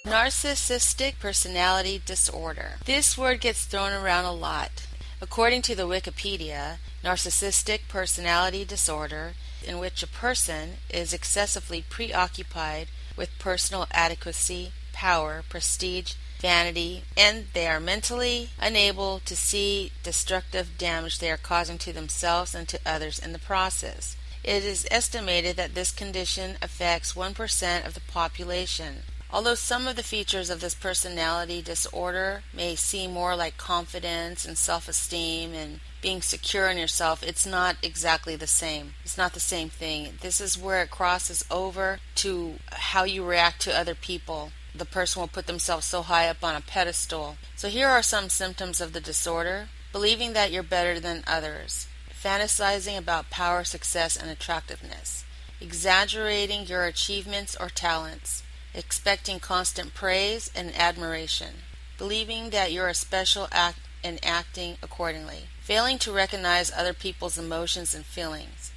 Narcissistic Personality Disorder. This word gets thrown around a lot. According to the Wikipedia, narcissistic personality disorder in which a person is excessively preoccupied with personal adequacy, power, prestige, vanity, and they are mentally unable to see destructive damage they are causing to themselves and to others in the process. It is estimated that this condition affects 1% of the population. Although some of the features of this personality disorder may seem more like confidence and self-esteem and being secure in yourself, it's not exactly the same. It's not the same thing. This is where it crosses over to how you react to other people. The person will put themselves so high up on a pedestal. So here are some symptoms of the disorder. Believing that you're better than others. Fantasizing about power, success, and attractiveness. Exaggerating your achievements or talents. Expecting constant praise and admiration. Believing that you're a special act and acting accordingly. Failing to recognize other people's emotions and feelings.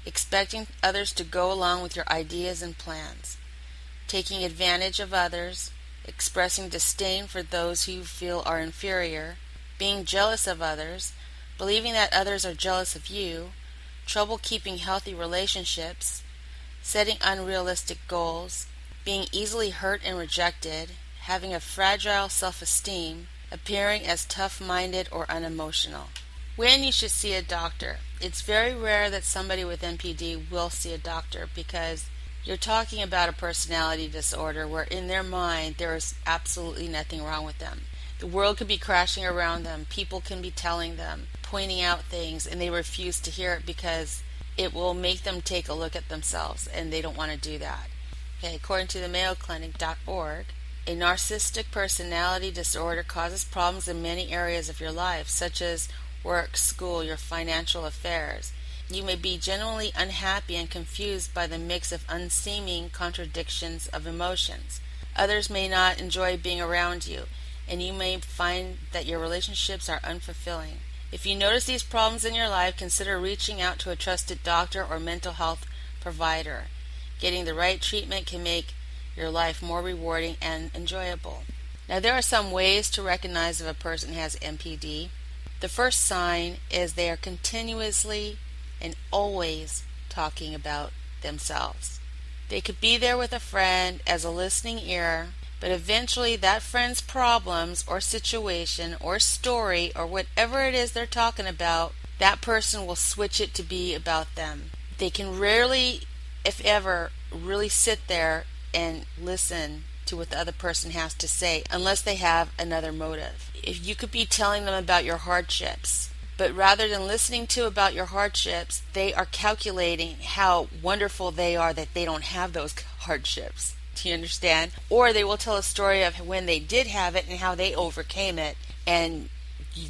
Expecting others to go along with your ideas and plans. Taking advantage of others. Expressing disdain for those who you feel are inferior. Being jealous of others. Believing that others are jealous of you. Trouble keeping healthy relationships. Setting unrealistic goals. Being easily hurt and rejected, having a fragile self-esteem, appearing as tough-minded or unemotional. When you should see a doctor. It's very rare that somebody with NPD will see a doctor because you're talking about a personality disorder where in their mind there is absolutely nothing wrong with them. The world could be crashing around them, people can be telling them, pointing out things, and they refuse to hear it because it will make them take a look at themselves, and they don't want to do that. Okay, according to the MayoClinic.org, a narcissistic personality disorder causes problems in many areas of your life, such as work, school, your financial affairs. You may be genuinely unhappy and confused by the mix of unseeming contradictions of emotions. Others may not enjoy being around you, and you may find that your relationships are unfulfilling. If you notice these problems in your life, consider reaching out to a trusted doctor or mental health provider. Getting the right treatment can make your life more rewarding and enjoyable. Now, there are some ways to recognize if a person has NPD. The first sign is they are continuously and always talking about themselves. They could be there with a friend as a listening ear, but eventually that friend's problems or situation or story or whatever it is they're talking about, that person will switch it to be about them. They can rarely, if ever, really sit there and listen to what the other person has to say unless they have another motive. If you could be telling them about your hardships, but rather than listening to about your hardships, they are calculating how wonderful they are that they don't have those hardships. Do you understand? Or they will tell a story of when they did have it and how they overcame it and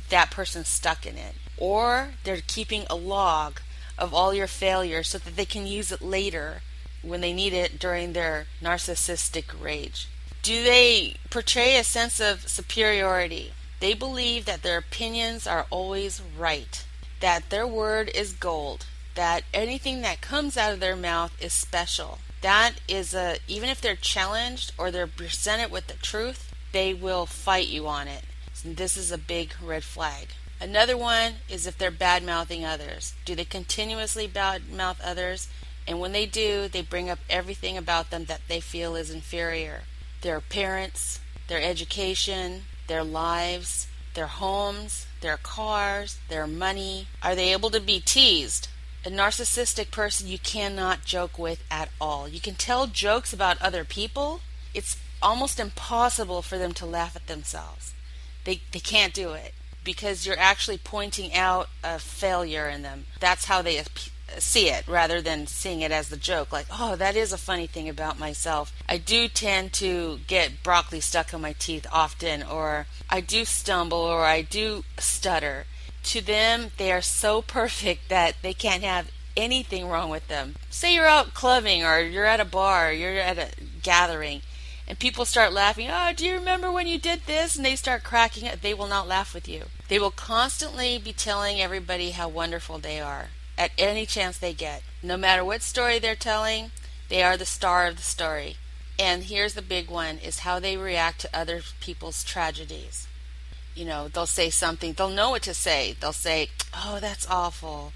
that person's stuck in it. Or they're keeping a log of all your failures so that they can use it later when they need it during their narcissistic rage. Do they portray a sense of superiority? They believe that their opinions are always right, that their word is gold, that anything that comes out of their mouth is special. That is even if they're challenged or they're presented with the truth, they will fight you on it. So this is a big red flag. Another one is if they're bad-mouthing others. Do they continuously bad-mouth others? And when they do, they bring up everything about them that they feel is inferior. Their appearance, their education, their lives, their homes, their cars, their money. Are they able to be teased? A narcissistic person you cannot joke with at all. You can tell jokes about other people. It's almost impossible for them to laugh at themselves. They can't do it because you're actually pointing out a failure in them. That's how they see it rather than seeing it as the joke. Like, oh, that is a funny thing about myself. I do tend to get broccoli stuck on my teeth often, or I do stumble, or I do stutter. To them, they are so perfect that they can't have anything wrong with them. Say you're out clubbing or you're at a bar, or you're at a gathering, and people start laughing. Oh, do you remember when you did this? And they start cracking up. They will not laugh with you. They will constantly be telling everybody how wonderful they are at any chance they get. No matter what story they're telling, they are the star of the story. And here's the big one, is how they react to other people's tragedies. They'll say something, they'll know what to say. They'll say, "Oh, that's awful.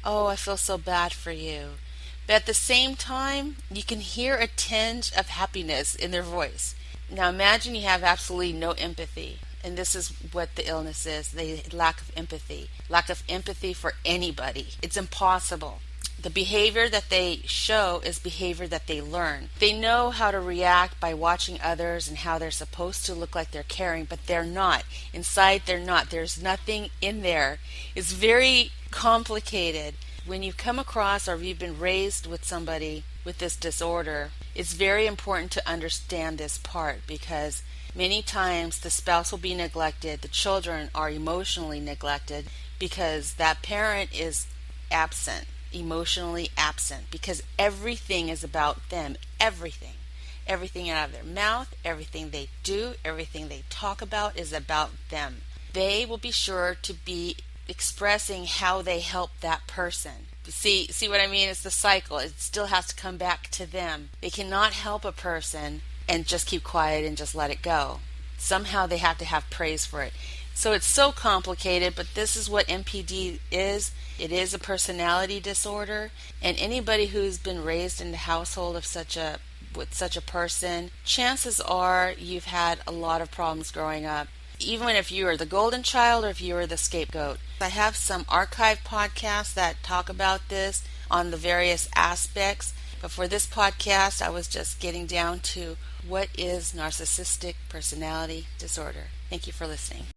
Oh, I feel so bad for you." But at the same time, you can hear a tinge of happiness in their voice. Now imagine you have absolutely no empathy. And this is what the illness is, the lack of empathy. Lack of empathy for anybody. It's impossible. The behavior that they show is behavior that they learn. They know how to react by watching others and how they're supposed to look like they're caring, but they're not. Inside, they're not. There's nothing in there. It's very complicated. When you come across or you've been raised with somebody with this disorder, it's very important to understand this part, because many times the spouse will be neglected, the children are emotionally neglected because that parent is absent, emotionally absent, because everything is about them. Everything out of their mouth, everything they do, everything they talk about is about them. They will be sure to be expressing how they help that person. See what I mean? It's the cycle. It still has to come back to them. They cannot help a person and just keep quiet and just let it go. Somehow they have to have praise for it. So it's so complicated, but this is what NPD is. It is a personality disorder, and anybody who's been raised in the household of with such a person, chances are you've had a lot of problems growing up. Even if you are the golden child or if you are the scapegoat. I have some archive podcasts that talk about this on the various aspects, but for this podcast I was just getting down to what is narcissistic personality disorder. Thank you for listening.